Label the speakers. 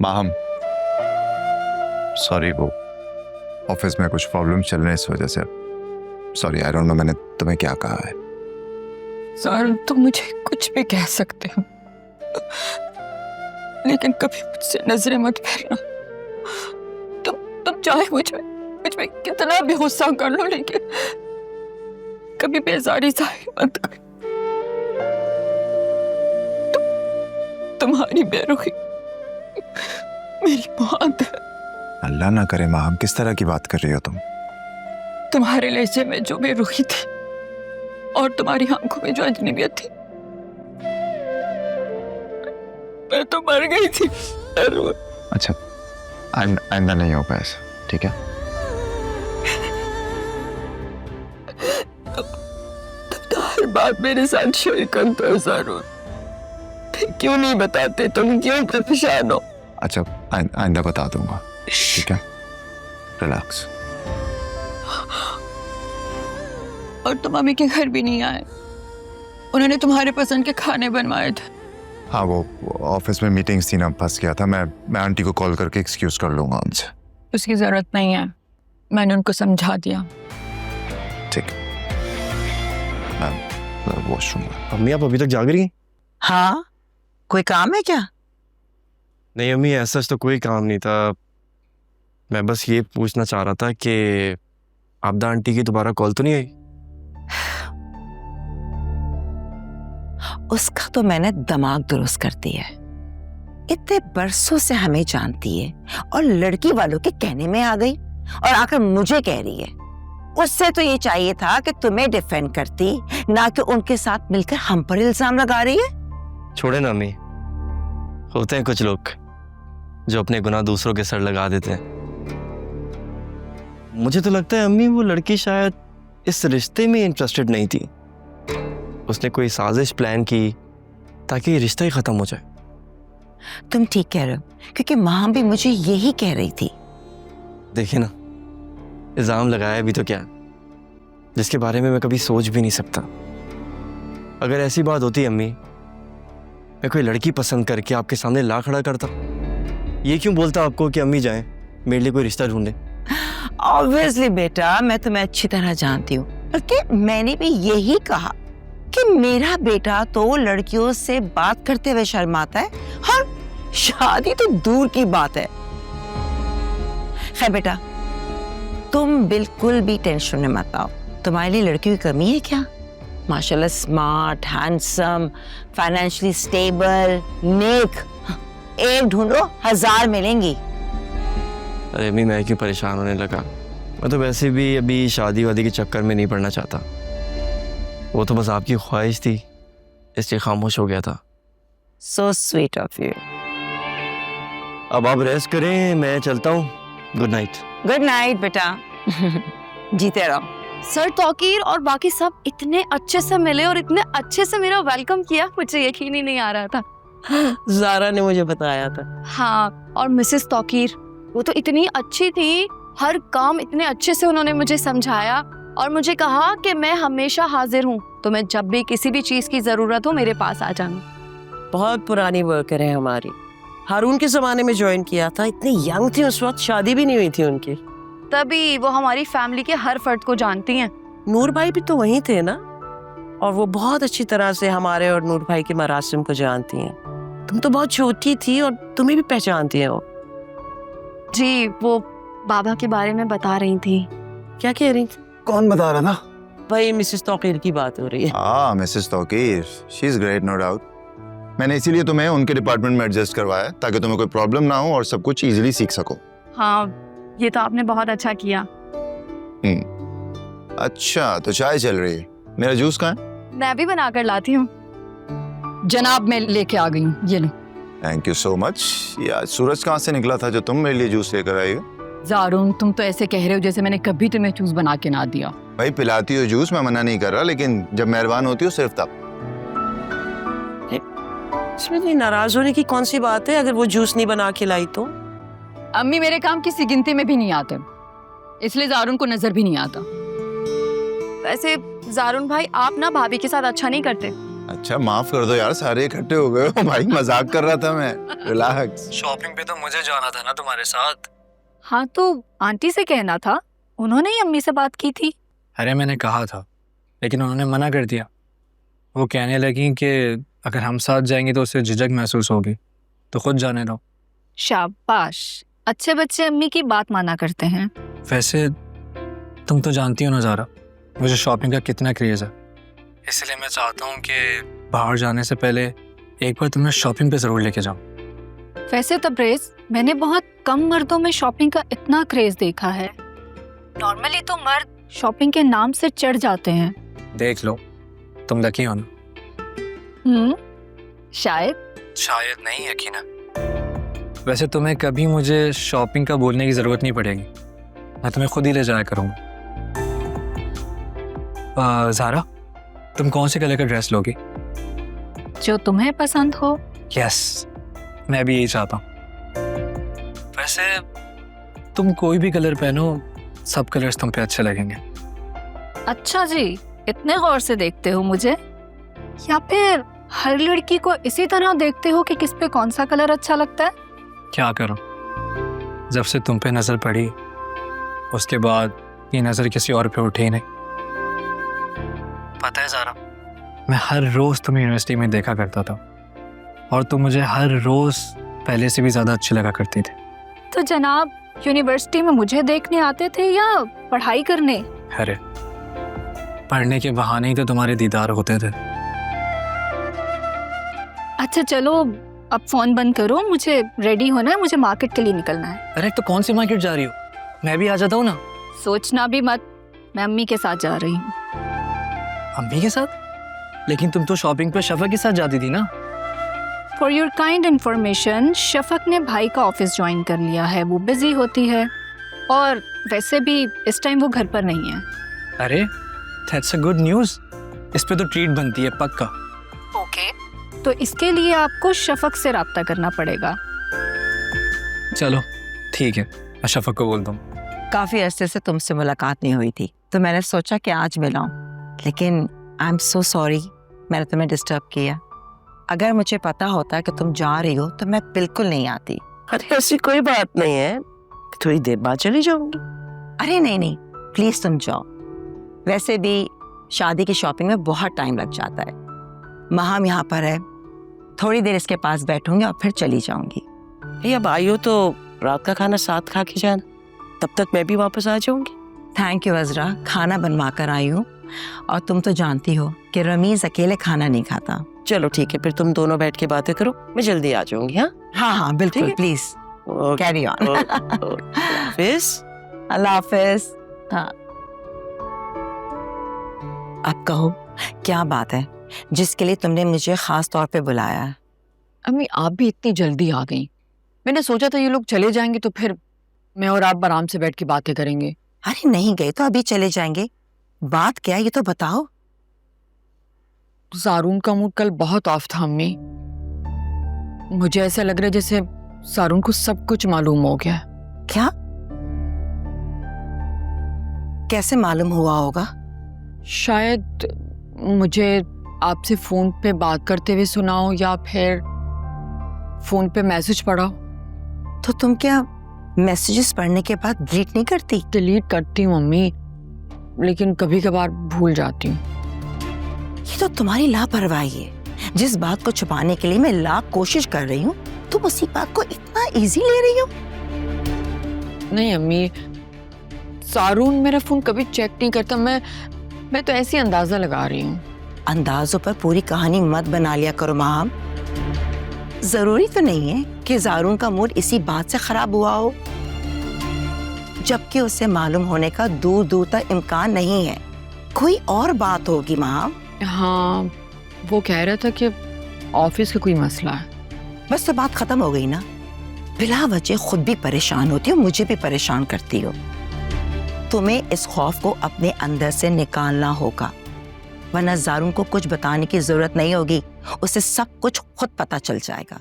Speaker 1: Maham, sorry, वो office में कुछ प्रॉब्लम चल रहे हैं इस वजह से। सॉरी, आई डोंट नो मैंने तुम्हें क्या कहा है।
Speaker 2: सर, तुम मुझे कुछ भी कह सकते हो, लेकिन कभी मुझसे नजरें मत फेरना। तुम चाहे मुझ में कितना भी गुस्सा कर लो, लेकिन कभी बेजारी जाहिर मत कर। तुम्हारी बेरुखी मेरी मौत है।
Speaker 1: अल्लाह ना करे माहम, किस तरह की बात कर रही हो तुम?
Speaker 2: तुम्हारे लहजे में जो बेरुखी थी और तुम्हारी आंखों में जो अजनबियत थी, मैं तो मर गई थी।
Speaker 1: अच्छा, आइंदा नहीं हो पाया ऐसा, ठीक है?
Speaker 2: तुम तो हर बात मेरे साथ शेयर करते हो ज़रूर, फिर क्यों नहीं बताते? तुम क्यों परेशान हो?
Speaker 1: अच्छा, आइंदा बता दूंगा, ठीक है? रिलैक्स।
Speaker 2: और तुम मम्मी के घर भी नहीं आए, उन्होंने तुम्हारे पसंद के खाने बनवाए थे।
Speaker 1: हाँ, वो ऑफिस में मीटिंग्स थी ना, फंस गया था। मैं आंटी को कॉल करके एक्सक्यूज कर लूंगा उनसे।
Speaker 2: उसकी जरूरत नहीं है, मैंने उनको समझा दिया।
Speaker 1: ठीक, मैं वॉशरूम में।
Speaker 3: अम्मी, आप अभी तक जाग रही हैं?
Speaker 4: हाँ, कोई काम है क्या?
Speaker 3: नहीं अम्मी, ऐसा तो कोई काम नहीं था। मैं बस ये पूछना चाह रहा था कि आबदा आंटी की दोबारा कॉल तो नहीं आई?
Speaker 4: उसका तो मैंने दिमाग दुरुस्त कर दिया है। इतने बरसों से हमें जानती है और लड़की वालों के कहने में आ गई और आकर मुझे कह रही है। उससे तो ये चाहिए था कि तुम्हें डिफेंड करती, ना कि उनके साथ मिलकर हम पर इल्जाम लगा रही है।
Speaker 3: छोड़े ना अम्मी, होते हैं कुछ लोग जो अपने गुनाह दूसरों के सर लगा देते हैं। मुझे तो लगता है अम्मी, वो लड़की शायद इस रिश्ते में इंटरेस्टेड नहीं थी। उसने कोई साजिश प्लान की ताकि ये रिश्ता ही खत्म हो जाए।
Speaker 4: तुम ठीक कह रहे हो, क्योंकि माँ भी मुझे यही कह रही थी।
Speaker 3: देखिए ना, इल्जाम लगाया भी तो क्या, जिसके बारे में मैं कभी सोच भी नहीं सकता। अगर ऐसी बात होती अम्मी, मैं कोई लड़की पसंद करके आपके सामने ला खड़ा करता। ये क्यों बोलता आपको कि अम्मी जाएं मेरे लिए कोई रिश्ता ढूंढे?
Speaker 4: ऑब्वियसली बेटा, मैं तुम्हें अच्छी तरह जानती हूँ, बल्कि मैंने भी यही कहा कि मेरा बेटा तो लड़कियों से बात करते हुए शर्माता है और शादी तो दूर की बात है। खैर बेटा, तुम बिल्कुल भी टेंशन में मत आओ। तुम्हारे लिए लड़कियों की कमी है क्या? माशाल्लाह, स्मार्ट, हैंडसम, फाइनेंशियली स्टेबल, नेक, एक ढूंढो 1000 मिलेंगी।
Speaker 3: अरे अम्मी, मैं क्यों परेशान होने लगा? मैं तो वैसे भी अभी शादी वादी के चक्कर में नहीं पड़ना चाहता। वो तो बस आपकी ख्वाहिश थी, इसलिए खामोश हो गया था।
Speaker 4: So sweet of you.
Speaker 3: अब आप रेस्ट करें, मैं चलता हूँ। Good night.
Speaker 4: गुड नाइट बेटा। जीते रहो।
Speaker 5: सर, तौकीर और बाकी सब इतने अच्छे से मिले और इतने अच्छे से मेरा वेलकम किया, मुझे यकीन ही नहीं आ रहा था।
Speaker 4: ज़ारा ने मुझे बताया था।
Speaker 5: हाँ, और मिसेस तौकीर, वो तो इतनी अच्छी थी, हर काम इतने अच्छे से उन्होंने मुझे समझाया और मुझे कहा कि मैं हमेशा हाजिर हूँ, तो मैं जब भी किसी भी चीज़ की ज़रूरत हो मेरे पास आ जाना।
Speaker 6: बहुत पुरानी वर्कर है हमारी। हारून के ज़माने में ज्वाइन किया था, इतनी यंग थी उस वक्त, शादी भी नहीं हुई थी उनकी।
Speaker 5: तभी वो हमारी फैमिली के हर फर्द को जानती हैं।
Speaker 6: नूर भाई भी तो वहीं थे ना, और वो बहुत अच्छी तरह से हमारे और नूर भाई के मरासिम को जानती हैं। तुम तो बहुत छोटी थी और तुम्हें भी पहचानती है वो।
Speaker 5: जी, वो बाबा के बारे में बता रही थी।
Speaker 6: क्या कह रही थी?
Speaker 1: कौन बता रहा था?
Speaker 6: भाई, मिसेस तौकीर की बात हो रही है।
Speaker 1: हाँ, Mrs Tauqeer, she is great, no doubt. मैंने इसीलिए तुम्हें उनके डिपार्टमेंट में एडजस्ट करवाया ताकि तुम्हें कोई प्रॉब्लम ना हो और सब कुछ इजीली सीख सको।
Speaker 5: हाँ, ये तो आपने बहुत अच्छा किया।
Speaker 1: अच्छा, तो चाय चल रही है, मेरा जूस कहाँ है?
Speaker 5: मैं भी बना कर लाती हूँ।
Speaker 2: जनाब, मैं लेके आ गई हूँ, ये लो।
Speaker 1: Thank you so much. यार, सूरज कहाँ से निकला था जो तुम मेरे लिए जूस लेकर आई हो?
Speaker 2: ज़ारून, तुम तो ऐसे कह रहे हो जैसे मैंने कभी तुम्हें जूस बना के ना दिया।
Speaker 1: भाई, पिलाती हो जूस, मैं मना नहीं कर रहा, लेकिन जब मेहरबान होती हो सिर्फ तब।
Speaker 6: इसमें नहीं नाराज होने की कौन सी बात है? अगर वो जूस नहीं बना के लाई तो?
Speaker 2: अम्मी, मेरे काम किसी गिनती में भी नहीं आते, इसलिए ज़ारून को नजर भी नहीं आता।
Speaker 5: वैसे ज़ारून भाई, आप ना भाभी के साथ अच्छा नहीं करते।
Speaker 1: अच्छा माफ कर दो यार, सारे इकट्ठे हो गए हो। भाई मजाक कर रहा था मैं, रिलैक्स।
Speaker 7: शॉपिंग पे तो मुझे जाना था ना तुम्हारे साथ।
Speaker 5: हाँ तो आंटी से कहना था, उन्होंने ही अम्मी से बात की थी।
Speaker 7: अरे मैंने कहा था लेकिन उन्होंने मना कर दिया। वो कहने लगी कि अगर हम साथ जाएंगे तो उससे झिझक महसूस होगी, तो खुद जाने दो।
Speaker 5: शाबाश, अच्छे बच्चे अम्मी की बात माना करते हैं।
Speaker 7: वैसे तुम तो जानती हो ना ज़ारा, मुझे शॉपिंग का कितना क्रेज़ है, इसलिए मैं चाहता हूँ कि बाहर जाने से पहले एक बार तुम्हें शॉपिंग पे ज़रूर लेके जाऊँ।
Speaker 5: वैसे तब्रेज़, मैंने बहुत कम मर्दों में शॉपिंग का इतना क्रेज देखा है। नॉर्मली तो मर्द शॉपिंग के नाम से चढ़ जाते हैं।
Speaker 7: देख लो, तुम लकी हो ना। शायद नहीं, यकीन है। वैसे तुम्हें कभी मुझे शॉपिंग का बोलने की ज़रूरत नहीं पड़ेगी, मैं तुम्हें खुद ही ले जाया करूँगा। ज़ारा, तुम कौन से कलर का ड्रेस लोगी?
Speaker 5: जो तुम्हें पसंद हो।
Speaker 7: यस, मैं भी यही चाहता हूँ। वैसे तुम कोई भी कलर पहनो, सब कलर्स तुम पे अच्छे लगेंगे।
Speaker 5: अच्छा जी, इतने गौर से देखते हो मुझे, या फिर हर लड़की को इसी तरह देखते हो कि किस पे कौन सा कलर अच्छा लगता है?
Speaker 7: क्या करूं, जब से तुम पे नजर पड़ी उसके बाद ये नजर किसी और पे उठी नहीं। पता है ज़ारा, मैं हर रोज तुम्हें यूनिवर्सिटी में देखा करता था और तुम मुझे हर रोज पहले से भी ज्यादा अच्छी लगा करती थी।
Speaker 5: तो जनाब यूनिवर्सिटी में मुझे देखने आते थे या पढ़ाई करने?
Speaker 7: अरे पढ़ने के बहाने ही तो तुम्हारे दीदार होते थे।
Speaker 5: अच्छा चलो अब फोन बंद करो, मुझे रेडी होना है, मुझे मार्केट के लिए निकलना है।
Speaker 7: अरे तो कौन सी मार्केट जा रही हो? मैं भी आ जाता हूँ ना।
Speaker 5: सोचना भी मत, मैं अम्मी के साथ जा रही हूँ।
Speaker 7: अम्मी के साथ? लेकिन तुम तो शॉपिंग पे शफा के साथ जाती थी ना।
Speaker 5: For your kind information, Shafaq ने भाई का ऑफिस ज्वाइन कर लिया है, वो बिजी होती है और वैसे भी इस टाइम वो घर पर नहीं है।
Speaker 7: अरे दैट्स अ गुड न्यूज़, इस पे तो ट्रीट बनती है पक्का।
Speaker 5: ओके, तो इसके लिए आपको शफक से राब्ता करना पड़ेगा।
Speaker 7: चलो ठीक है, मैं शफक को बोल दूँ।
Speaker 4: काफी अरसे से तुमसे मुलाकात नहीं हुई थी तो मैंने सोचा कि आज मिलाऊं, लेकिन आई एम सो सॉरी मैंने तुम्हें डिस्टर्ब किया। अगर मुझे पता होता कि तुम जा रही हो तो मैं बिल्कुल नहीं आती।
Speaker 6: अरे ऐसी कोई बात नहीं है, थोड़ी देर बाद चली जाऊंगी।
Speaker 4: अरे नहीं नहीं, प्लीज तुम जाओ। वैसे भी शादी की शॉपिंग में बहुत टाइम लग जाता है। महाम यहाँ पर है, थोड़ी देर इसके पास बैठूंगी और फिर चली जाऊंगी।
Speaker 6: ये अब आई हो तो रात का खाना साथ खा के जाना, तब तक मैं भी वापस आ जाऊंगी।
Speaker 4: थैंक यू अजरा, खाना बनवा कर आई हूँ और तुम तो जानती हो कि रमीज अकेले खाना नहीं खाता।
Speaker 6: चलो ठीक है, फिर तुम दोनों बैठ के बातें करो, मैं जल्दी आ जाऊंगी। हाँ
Speaker 4: हाँ हाँ बिल्कुल,
Speaker 6: ठीक है।
Speaker 4: Please carry on. अल्लाह हाफिज। हाँ अब कहो क्या बात है जिसके लिए तुमने मुझे खास तौर पे बुलाया है?
Speaker 2: अम्मी आप भी इतनी जल्दी आ गई, मैंने सोचा था ये लोग चले जाएंगे तो फिर मैं और आप आराम से बैठ के बातें करेंगे।
Speaker 4: अरे नहीं गए तो अभी चले जाएंगे, बात क्या है ये तो बताओ।
Speaker 2: सारून का मूड कल बहुत ऑफ था अम्मी, मुझे ऐसा लग रहा है जैसे सारून को सब कुछ मालूम हो गया।
Speaker 4: क्या? कैसे मालूम हुआ होगा?
Speaker 2: शायद मुझे आपसे फोन पे बात करते हुए सुना हो या फिर फोन पे मैसेज पढ़ा हो।
Speaker 4: तो तुम क्या मैसेजेस पढ़ने के बाद डिलीट नहीं करती?
Speaker 2: डिलीट करती हूँ मम्मी, लेकिन कभी कभार भूल जाती हूँ।
Speaker 4: ये तो तुम्हारी लापरवाही है। जिस बात को छुपाने के लिए मैं लाख कोशिश कर रही हूँ तुम उसी बात को इतना इजी ले रही हो।
Speaker 2: नहीं अम्मी, सारून मेरा फोन कभी चेक नहीं करता, मैं तो ऐसे अंदाजा लगा रही हूँ।
Speaker 4: अंदाजों पर पूरी कहानी मत बना लिया करो माम। जरूरी तो नहीं है कि सारून का मूड इसी बात से खराब हुआ हो, जबकि उसे मालूम होने का दूर दूर तक इम्कान नहीं है। कोई और बात होगी माम।
Speaker 2: हाँ, वो कह रहा था कि ऑफिस का कोई मसला है।
Speaker 4: बस तो बात खत्म हो गई ना। बिला वजह खुद भी परेशान होती हो, मुझे भी परेशान करती हो। तुम्हें इस खौफ को अपने अंदर से निकालना होगा, वरना सारून को कुछ बताने की जरूरत नहीं होगी, उसे सब कुछ खुद पता चल जाएगा।